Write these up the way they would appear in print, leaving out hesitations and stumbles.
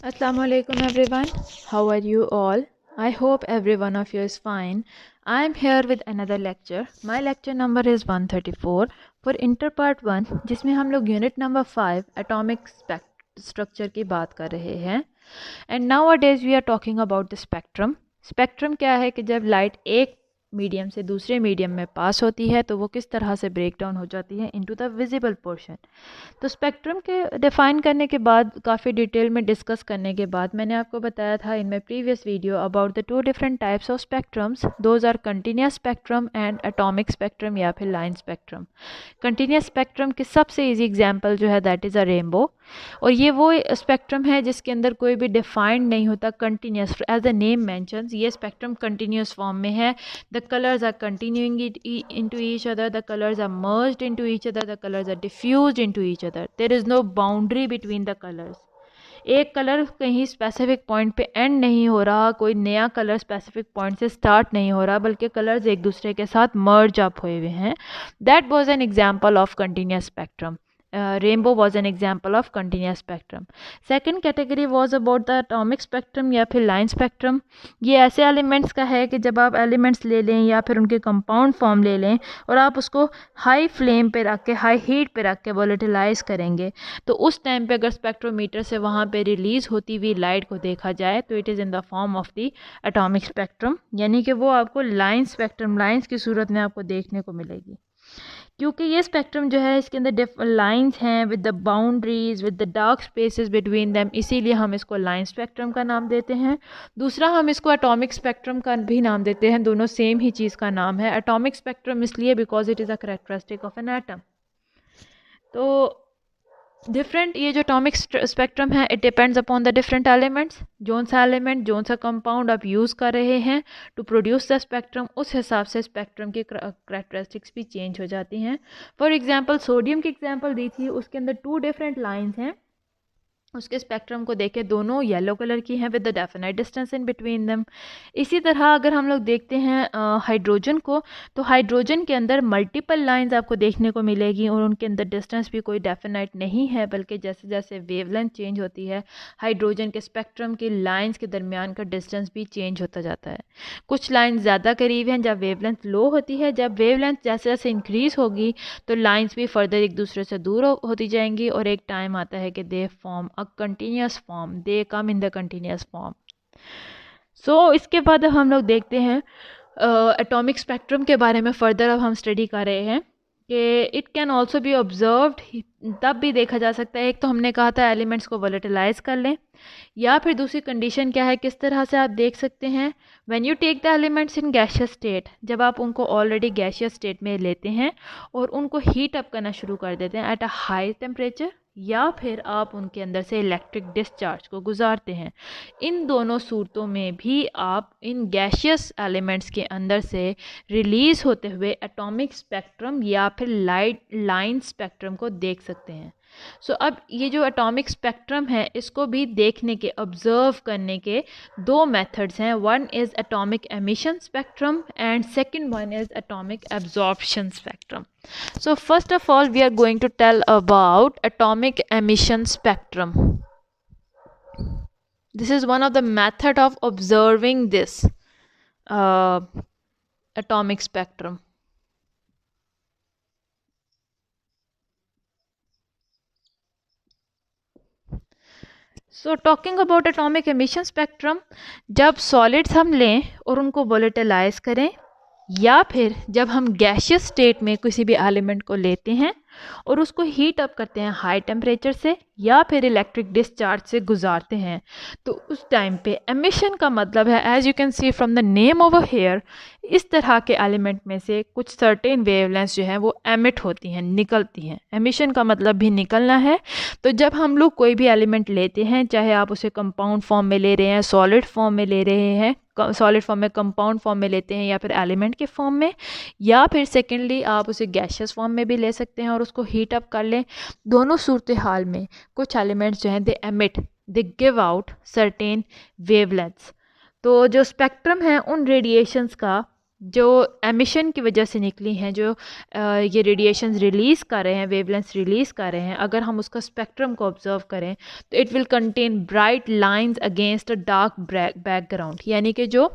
Assalamu alaikum everyone. How are you all? I hope every one of you is fine. I am here with another lecture. My lecture number is 134 for Inter Part 1 जिसमें हम लोग unit number 5 atomic structure की बात कर रहे हैं. And nowadays we are talking about the spectrum. Spectrum क्या है कि जब लाइट एक मीडियम से दूसरे मीडियम में पास होती है तो वो किस तरह से ब्रेक डाउन हो जाती है इनटू द विजिबल पोर्शन. तो स्पेक्ट्रम के डिफ़ाइन करने के बाद काफ़ी डिटेल में डिस्कस करने के बाद मैंने आपको बताया था in my previous video about the two different types of spectrums. Those are continuous spectrum and atomic spectrum या फिर लाइन स्पेक्ट्रम. कंटिन्यूस स्पेक्ट्रम की सबसे ईजी एग्जाम्पल जो है दैट इज़ अ रेनबो. और ये वो स्पेक्ट्रम है जिसके अंदर कोई भी डिफाइंड नहीं होता, continuous. As the name mentions ये स्पेक्ट्रम कंटिन्यूस फॉर्म में है. The colours are continuing into each other, the colors are merged into each other, the colors are diffused into each other. There is no boundary between the colors. एक colour कहीं specific point पे and नहीं हो रहा, कोई नया colour specific point से start नहीं हो रहा, बल्कि कलर्स एक दूसरे के साथ मर्ज अप हुए हुए हैं. That was an example of continuous spectrum. Rainbow was an example of continuous spectrum. Second category was about the atomic spectrum या फिर line spectrum. ये ऐसे एलिमेंट्स का है कि जब आप एलिमेंट्स ले लें या फिर उनके कंपाउंड फॉर्म ले लें और आप उसको हाई फ्लेम पे रख के, हाई हीट पे रख के वोलेटिलाइज करेंगे, तो उस टाइम पे अगर स्पेक्ट्रोमीटर से वहाँ पे रिलीज़ होती हुई लाइट को देखा जाए तो it is in the form of the atomic spectrum. यानी कि वो आपको लाइन स्पेक्ट्रम, लाइन्स की सूरत में आपको देखने को मिलेगी. क्योंकि ये स्पेक्ट्रम जो है इसके अंदर लाइंस हैं with the boundaries, with the dark spaces between them, इसीलिए हम इसको लाइन स्पेक्ट्रम का नाम देते हैं. दूसरा हम इसको एटॉमिक स्पेक्ट्रम का भी नाम देते हैं. दोनों सेम ही चीज़ का नाम है. एटॉमिक स्पेक्ट्रम इसलिए because it is a characteristic of an atom. तो डिफरेंट ये जो एटॉमिक स्पेक्ट्रम है it depends upon the different elements. Zone सा एलिमेंट, जोन सा कंपाउंड आप यूज़ कर रहे हैं टू प्रोड्यूस द स्पेक्ट्रम, उस हिसाब से स्पेक्ट्रम की करैक्टरिस्टिक्स भी चेंज हो जाती हैं. फॉर एग्जांपल सोडियम की एग्जांपल दी थी, उसके अंदर 2 डिफरेंट लाइंस हैं. उसके स्पेक्ट्रम को देखें, दोनों येलो कलर की हैं with the definite distance in between them. इसी तरह अगर हम लोग देखते हैं हाइड्रोजन को, तो हाइड्रोजन के अंदर मल्टीपल लाइंस आपको देखने को मिलेगी और उनके अंदर डिस्टेंस भी कोई डेफिनेट नहीं है, बल्कि जैसे जैसे वेवलेंथ चेंज होती है हाइड्रोजन के स्पेक्ट्रम की लाइंस के दरमियान का डिस्टेंस भी चेंज होता जाता है. कुछ लाइंस ज़्यादा करीब हैं जब वेवलेंथ लो होती है, जब वेवलेंथ जैसे जैसे इंक्रीज़ होगी तो लाइंस भी फर्दर एक दूसरे से दूर होती जाएंगी और एक टाइम आता है कि they form a continuous form, they come in the continuous form. So इसके बाद अब हम लोग देखते हैं एटॉमिक स्पेक्ट्रम के बारे में फर्दर. अब हम स्टडी कर रहे हैं कि it can also be observed. तब भी देखा जा सकता है, एक तो हमने कहा था एलिमेंट्स को वोलेटिलाइज कर लें, या फिर दूसरी कंडीशन क्या है, किस तरह से आप देख सकते हैं, when you take the elements in gaseous state, जब आप उनको ऑलरेडी गैशियस स्टेट में लेते हैं और उनको हीट अप करना शुरू कर देते हैं एट अ हाई टेम्परेचर, या फिर आप उनके अंदर से इलेक्ट्रिक डिस्चार्ज को गुजारते हैं. इन दोनों सूरतों में भी आप इन गैशियस एलिमेंट्स के अंदर से रिलीज़ होते हुए एटॉमिक स्पेक्ट्रम या फिर लाइन स्पेक्ट्रम को देख सकते हैं. सो अब ये जो एटॉमिक स्पेक्ट्रम है इसको भी देखने के, ऑब्जर्व करने के 2 मेथड्स हैं. One is atomic emission spectrum and second one is atomic absorption spectrum. So first of all we are going to tell about atomic emission spectrum. This is one of the method of observing this atomic spectrum. So talking about atomic emission spectrum, जब solids हम लें और उनको वोलेटिलाइज करें, या फिर जब हम गैशियस स्टेट में किसी भी एलिमेंट को लेते हैं और उसको हीट अप करते हैं हाई टेम्परेचर से या फिर इलेक्ट्रिक डिस्चार्ज से गुजारते हैं, तो उस टाइम पे एमिशन का मतलब है, as you can see from the name over here, इस तरह के एलिमेंट में से कुछ सर्टेन वेवलेंथ्स जो हैं वो एमिट होती हैं, निकलती हैं. एमिशन का मतलब भी निकलना है. तो जब हम लोग कोई भी एलिमेंट लेते हैं, चाहे आप उसे कंपाउंड फॉर्म में ले रहे हैं, सॉलिड फॉर्म में ले रहे हैं, सॉलिड फॉर्म में, कंपाउंड फॉर्म में लेते हैं, या फिर एलिमेंट के फॉर्म में, या फिर सेकेंडली आप उसे गैशियस फॉर्म में भी ले सकते हैं और उसको हीट अप कर लें. दोनों सूरत हाल में कुछ एलिमेंट्स जो हैं दे emit, they give out certain wavelengths. तो जो स्पेक्ट्रम है उन रेडिएशंस का जो एमिशन की वजह से निकली हैं, जो ये रेडिएशंस रिलीज़ कर रहे हैं, वेवलेंथ्स रिलीज़ कर रहे हैं, अगर हम उसका स्पेक्ट्रम को ऑब्जर्व करें तो it will contain bright lines against a dark background, यानी कि जो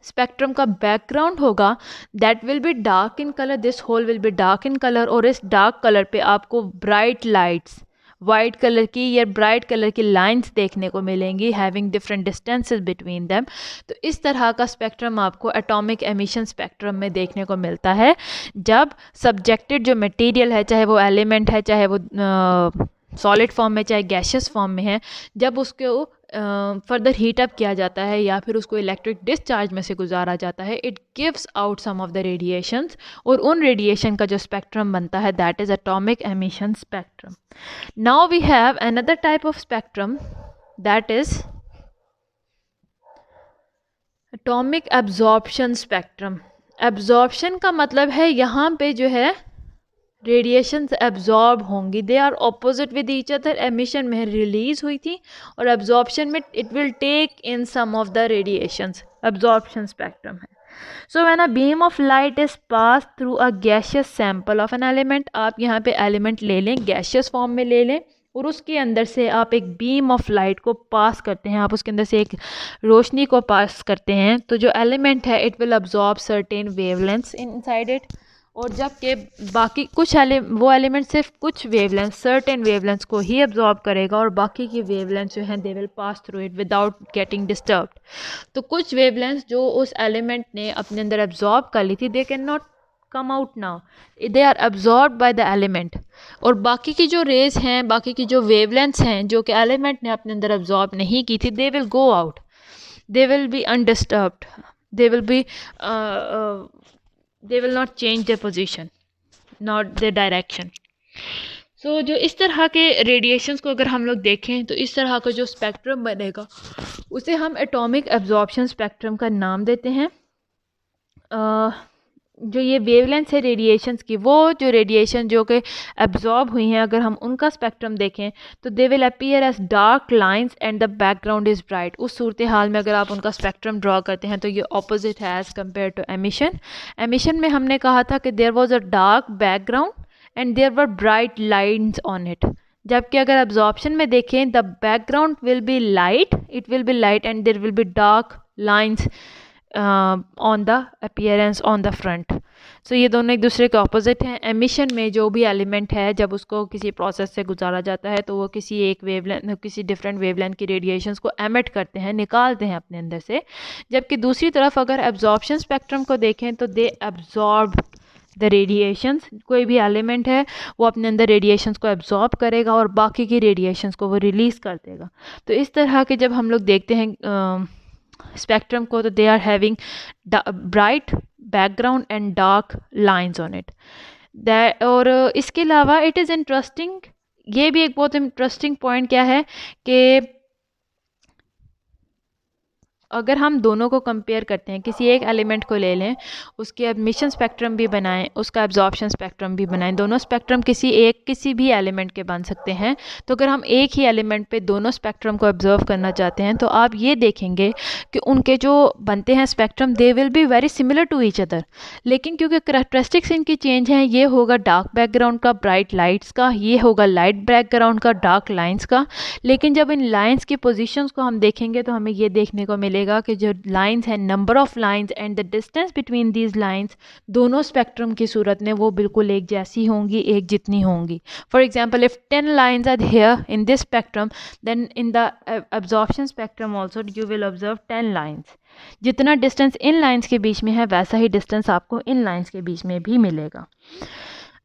स्पेक्ट्रम का बैकग्राउंड होगा that will be dark in colour, this whole will be dark in colour, और इस डार्क कलर पे आपको ब्राइट लाइट्स वाइट कलर की या ब्राइट कलर की लाइंस देखने को मिलेंगी having different distances between them. तो इस तरह का स्पेक्ट्रम आपको एटॉमिक एमिशन स्पेक्ट्रम में देखने को मिलता है जब सब्जेक्टेड जो मटेरियल है, चाहे वो एलिमेंट है, चाहे वो सॉलिड फॉर्म में, चाहे गैशियस फॉर्म में है, जब उसको फर्दर हीट अप किया जाता है या फिर उसको इलेक्ट्रिक डिस्चार्ज में से गुजारा जाता है, it gives out some of the radiations, और उन रेडिएशन का जो स्पेक्ट्रम बनता है that is atomic emission spectrum. Now we have another type of spectrum that is atomic absorption spectrum. Absorption का मतलब है यहाँ पे जो है रेडिएशंस एब्जॉर्ब होंगी, they are opposite with each other. Emission में रिलीज हुई थी और एब्जॉर्प्शन में it will take in some of the radiations, absorption spectrum है। So when a beam of light is pass through a gaseous sample of an element, आप यहाँ पे element ले लें, गैशियस फॉर्म में ले लें, और उसके अंदर से आप एक बीम ऑफ लाइट को पास करते हैं, आप उसके अंदर से एक रोशनी को पास करते हैं, तो जो एलिमेंट है it will absorb certain wavelengths inside it, और जबकि बाकी कुछ वो एलिमेंट सिर्फ कुछ वेवलेंथ, सर्टेन वेवलेंथ्स को ही अब्जॉर्ब करेगा, और बाकी की वेवलेंथ्स जो हैं they will pass through it without getting disturbed. तो कुछ वेवलेंथ्स जो उस एलिमेंट ने अपने अंदर अब्जॉर्ब कर ली थी, they can not come out now, they are absorb by the element, और बाकी की जो रेज हैं, बाकी की जो वेवलेंथ्स हैं जो कि एलिमेंट ने अपने अंदर अब्जॉर्ब नहीं की थी, they will go out, they will B undisturbed, they will B they will not change their position, not their direction. So जो इस तरह के रेडिएशंस को अगर हम लोग देखें तो इस तरह का जो स्पेक्ट्रम बनेगा उसे हम एटॉमिक एब्जॉर्प्शन स्पेक्ट्रम का नाम देते हैं। जो ये वेवलेंथ है रेडिएशंस की, वो जो रेडिएशन जो कि एब्जॉर्ब हुई हैं, अगर हम उनका स्पेक्ट्रम देखें तो they will appear as dark lines and the background is bright. उस सूरत हाल में अगर आप उनका स्पेक्ट्रम ड्रॉ करते हैं तो ये ऑपोजिट है as compare to emission. Emission में हमने कहा था कि there was a dark background and there were bright lines on it, जबकि अगर एब्जॉर्प्शन में देखें the background will be light, it will be light and there will be dark lines on the appearance on the front. सो ये दोनों एक दूसरे के ऑपोजिट हैं। एमिशन में जो भी एलिमेंट है जब उसको किसी प्रोसेस से गुजारा जाता है तो वो किसी एक वेवलेंथ, किसी डिफरेंट वेवलेंथ की रेडिएशंस को एमिट करते हैं, निकालते हैं अपने अंदर से, जबकि दूसरी तरफ अगर एब्जॉर्प्शन स्पेक्ट्रम को देखें तो दे एब्जॉर्ब द रेडिएशंस। कोई भी एलिमेंट है वो अपने अंदर रेडिएशंस को एब्जॉर्ब करेगा और बाकी की रेडिएशंस को वो रिलीज़ कर देगा। तो इस तरह के जब हम लोग देखते हैं स्पेक्ट्रम को तो they are having bright background and dark lines on it. और इसके अलावा इट इज़ इंटरेस्टिंग, ये भी एक बहुत इंटरेस्टिंग पॉइंट क्या है कि अगर हम दोनों को कंपेयर करते हैं, किसी एक एलिमेंट को ले लें, उसके एमिशन स्पेक्ट्रम भी बनाएं, उसका एब्जॉर्प्शन स्पेक्ट्रम भी बनाएं, दोनों स्पेक्ट्रम किसी भी एलिमेंट के बन सकते हैं। तो अगर हम एक ही एलिमेंट पे दोनों स्पेक्ट्रम को ऑब्जर्व करना चाहते हैं तो आप ये देखेंगे कि उनके जो बनते हैं spectrum they will be very similar to each other, लेकिन क्योंकि करैक्टरिस्टिक्स इनकी चेंज हैं, ये होगा डार्क बैकग्राउंड का ब्राइट लाइट्स का, ये होगा लाइट बैकग्राउंड का डार्क लाइन्स का। लेकिन जब इन लाइन्स की पोजिशंस को हम देखेंगे तो हमें ये देखने को मिलेगा कि जो लाइंस हैं, number of lines and the distance between these lines, दोनों स्पेक्ट्रम की सूरत में वो बिल्कुल एक जैसी होंगी, एक जितनी होंगी। For example if 10 lines are here in this spectrum, then in the absorption spectrum also you will observe 10 lines. जितना डिस्टेंस इन लाइंस के बीच में है वैसा ही डिस्टेंस आपको इन लाइंस के बीच में भी मिलेगा।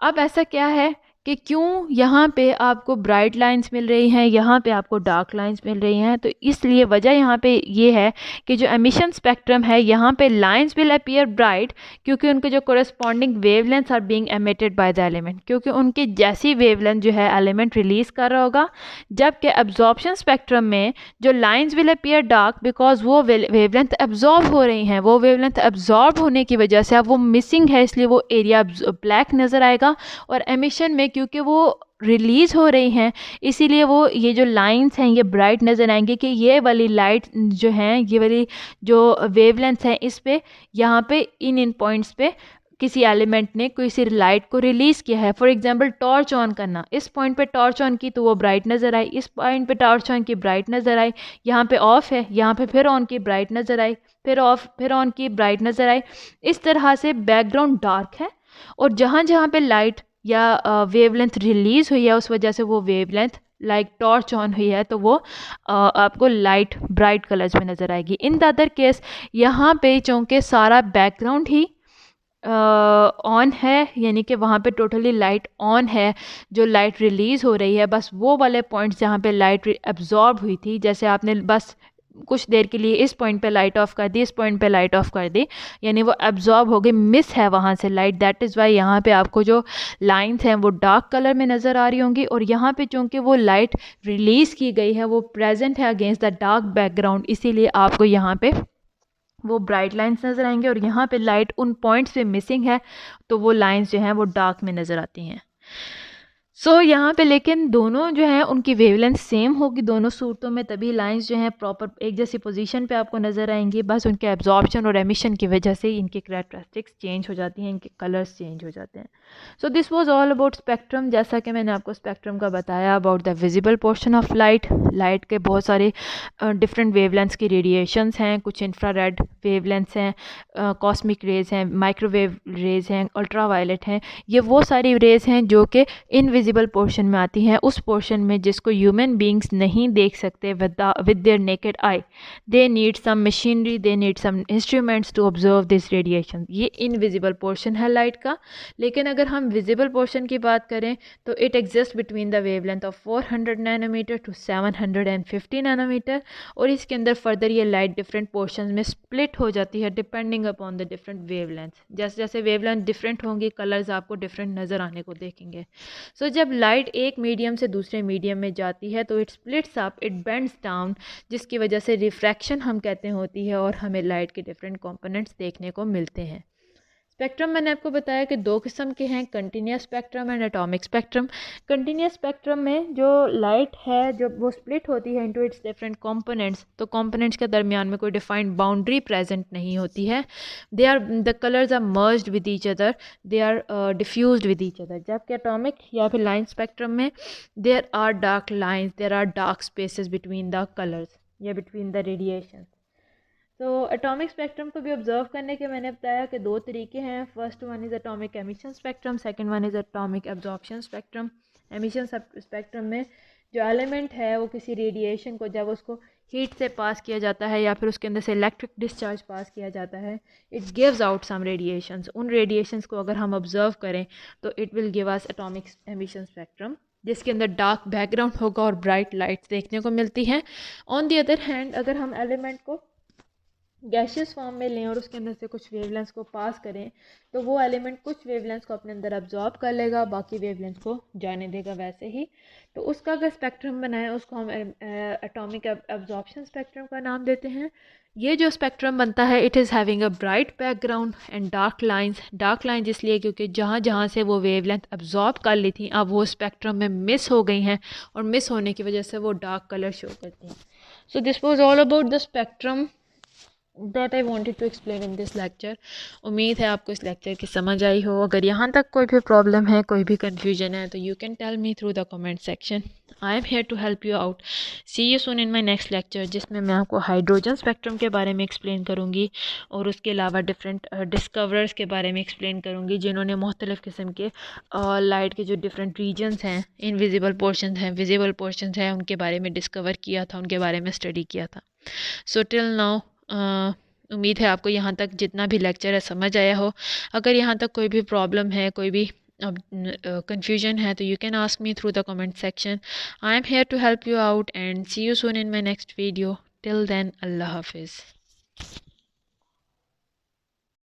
अब ऐसा क्या है कि क्यों यहाँ पे आपको ब्राइट लाइंस मिल रही हैं, यहाँ पे आपको डार्क लाइंस मिल रही हैं? तो इसलिए वजह यहाँ पे ये है कि जो एमिशन स्पेक्ट्रम है यहाँ पे लाइंस विल अपीयर ब्राइट क्योंकि उनके जो corresponding wavelengths are being emitted by the element, क्योंकि उनकी जैसी वेवलेंथ जो है एलिमेंट रिलीज़ कर रहा होगा। जबकि एब्जॉर्प्शन स्पेक्ट्रम में जो lines will appear dark because वो वेवलेंथ एब्जॉर्ब हो रही हैं, वो वेवलेंथ एब्जॉर्ब होने की वजह से अब वो मिसिंग है, इसलिए वो एरिया ब्लैक नज़र आएगा। और एमिशन में क्योंकि वो रिलीज़ हो रही हैं, इसीलिए वो ये जो लाइंस हैं ये ब्राइट नज़र आएंगे कि ये वाली लाइट जो हैं, ये वाली जो वेवलेंथ हैं, इस पे यहाँ पे इन पॉइंट्स पे किसी एलिमेंट ने किसी लाइट को रिलीज़ किया है। फॉर एग्जांपल टॉर्च ऑन करना, इस पॉइंट पे टॉर्च ऑन की तो वो ब्राइट नज़र आई, इस पॉइंट पे टॉर्च ऑन की ब्राइट नज़र आई, यहाँ पे ऑफ है, यहाँ पे फिर ऑन की ब्राइट नज़र आई, फिर ऑफ, फिर ऑन की ब्राइट नज़र आई। इस तरह से बैकग्राउंड डार्क है और जहाँ जहाँ पे लाइट या वेवलेंथ रिलीज़ हुई है उस वजह से वो वेवलेंथ लाइक टॉर्च ऑन हुई है तो वो आपको लाइट ब्राइट कलर्स में नज़र आएगी। इन द अदर केस यहाँ पे चूँकि सारा बैकग्राउंड ही ऑन है, यानी कि वहाँ पे टोटली लाइट ऑन है, जो लाइट रिलीज़ हो रही है बस वो वाले पॉइंट्स जहाँ पे लाइट एब्जॉर्ब हुई थी, जैसे आपने बस कुछ देर के लिए इस पॉइंट पे लाइट ऑफ कर दी, इस पॉइंट पे लाइट ऑफ कर दी, यानी वो एब्जॉर्ब हो गई, मिस है वहाँ से लाइट। दैट इज़ वाई यहाँ पे आपको जो लाइंस हैं वो डार्क कलर में नज़र आ रही होंगी और यहाँ पे चूँकि वो लाइट रिलीज़ की गई है वो प्रेजेंट है अगेंस्ट द डार्क बैकग्राउंड, इसीलिए आपको यहाँ पे वो ब्राइट लाइंस नज़र आएंगे और यहाँ पे लाइट उन पॉइंट्स पे मिसिंग है तो वो लाइंस जो हैं वो डार्क में नज़र आती हैं। यहाँ पे लेकिन दोनों जो हैं उनकी वेवलेंथ सेम होगी दोनों सूरतों में, तभी लाइंस जो हैं प्रॉपर एक जैसी पोजीशन पे आपको नज़र आएंगी। बस उनके एब्जॉर्प्शन और एमिशन की वजह से इनकी कैरेक्टरिस्टिक्स चेंज हो जाती हैं, इनके कलर्स चेंज हो जाते हैं। So this was all about spectrum. जैसा कि मैंने आपको स्पेक्ट्रम का बताया about the visible portion of light. Light के बहुत सारे डिफरेंट वेवलेंथ्स की रेडिएशंस हैं, कुछ इंफ्रारेड वेवलेंथ्स हैं, कॉस्मिक रेज़ हैं, माइक्रोवेव रेज़ हैं, अल्ट्रावायलेट हैं। ये वो सारी रेज़ हैं जो कि इनविजिबल पोर्शन में आती हैं, उस पोर्शन में जिसको ह्यूमन बींग्स नहीं देख सकते with their naked eye. They need some machinery, they need some instruments to observe this radiation. ये इनविजिबल पोर्शन है लाइट का। लेकिन अगर हम विजिबल पोर्शन की बात करें तो it exist between the wavelength of 400 nanometre to 750 nanometre और इसके अंदर फर्दर ये लाइट डिफरेंट पोर्शन में स्प्लिट हो जाती है depending upon the different wavelength. जैसे जैसे वेवलेंथ डिफरेंट होंगी कलर्स आपको डिफरेंट नज़र आने को देखेंगे। जब लाइट एक मीडियम से दूसरे मीडियम में जाती है तो it splits up, it bends down, जिसकी वजह से रिफ्रैक्शन हम कहते हैं होती है और हमें लाइट के डिफरेंट कंपोनेंट्स देखने को मिलते हैं। स्पेक्ट्रम मैंने आपको बताया कि दो किस्म के हैं, continuous spectrum and atomic spectrum. Continuous spectrum में जो लाइट है जब वो स्प्लिट होती है इनटू इट्स डिफरेंट कंपोनेंट्स, तो कंपोनेंट्स के दरमियान में कोई डिफाइंड बाउंड्री प्रेजेंट नहीं होती है। They are the colours are merged with each other, they are diffused with each other. जबकि एटॉमिक या फिर लाइन स्पेक्ट्रम में there are dark lines, there are dark spaces between the colours या between the radiation. तो atomic spectrum को भी observe करने के मैंने बताया कि दो तरीके हैं। First one is atomic emission spectrum, second one is atomic absorption spectrum. Emission spectrum में जो एलिमेंट है वो किसी रेडिएशन को जब उसको हीट से पास किया जाता है या फिर उसके अंदर से इलेक्ट्रिक डिस्चार्ज पास किया जाता है, it gives out some radiations. उन रेडिएशंस को अगर हम ऑब्जर्व करें तो it will give us atomic emission spectrum, जिसके अंदर डार्क बैकग्राउंड होगा और ब्राइट लाइट्स देखने को मिलती हैं। ऑन दी अदर हैंड अगर हम एलिमेंट को गैशियस फॉर्म में लें और उसके अंदर से कुछ वेवलेंथ्स को पास करें तो वो एलिमेंट कुछ वेवलेंथ्स को अपने अंदर अब्जॉर्ब कर लेगा, बाकी वेवलेंथ्स को जाने देगा वैसे ही। तो उसका अगर स्पेक्ट्रम बनाए उसको हम एटॉमिक एब्जॉर्प्शन स्पेक्ट्रम का नाम देते हैं। ये जो स्पेक्ट्रम बनता है it is having a bright background and dark lines. Dark lines इसलिए क्योंकि जहाँ जहाँ से वो वेवलेंथ अब्जॉर्ब कर ली थी अब वो स्पेक्ट्रम में मिस हो गई हैं और मिस होने की वजह से वो डार्क कलर शो करती हैं। So this was all about the spectrum that I wanted to explain in this lecture। उम्मीद है आपको इस लेक्चर की समझ आई हो। अगर यहाँ तक कोई भी प्रॉब्लम है, कोई भी कन्फ्यूजन है तो you can tell me through the comment section. I am here to help you out. See you soon in my next lecture, जिसमें मैं आपको हाइड्रोजन स्पेक्ट्रम के बारे में एक्सप्लेन करूँगी और उसके अलावा डिफरेंट डिस्कवरर्स के बारे में एक्सप्लेन करूँगी जिन्होंने मुख्तलिफ़ किस्म के लाइट के जो डिफरेंट रीजन्स हैं, इनविजिबल पोर्शन हैं, विजिबल पोर्शन हैं, उनके बारे में डिस्कवर किया था, उनके बारे में स्टडी किया था। सो टिल नाउ उम्मीद है आपको यहाँ तक जितना भी लेक्चर है समझ आया हो। अगर यहाँ तक कोई भी प्रॉब्लम है, कोई भी confusion है तो you can ask me through the comment section. I am here to help you out and see you soon in my next video. Till then, Allah Hafiz.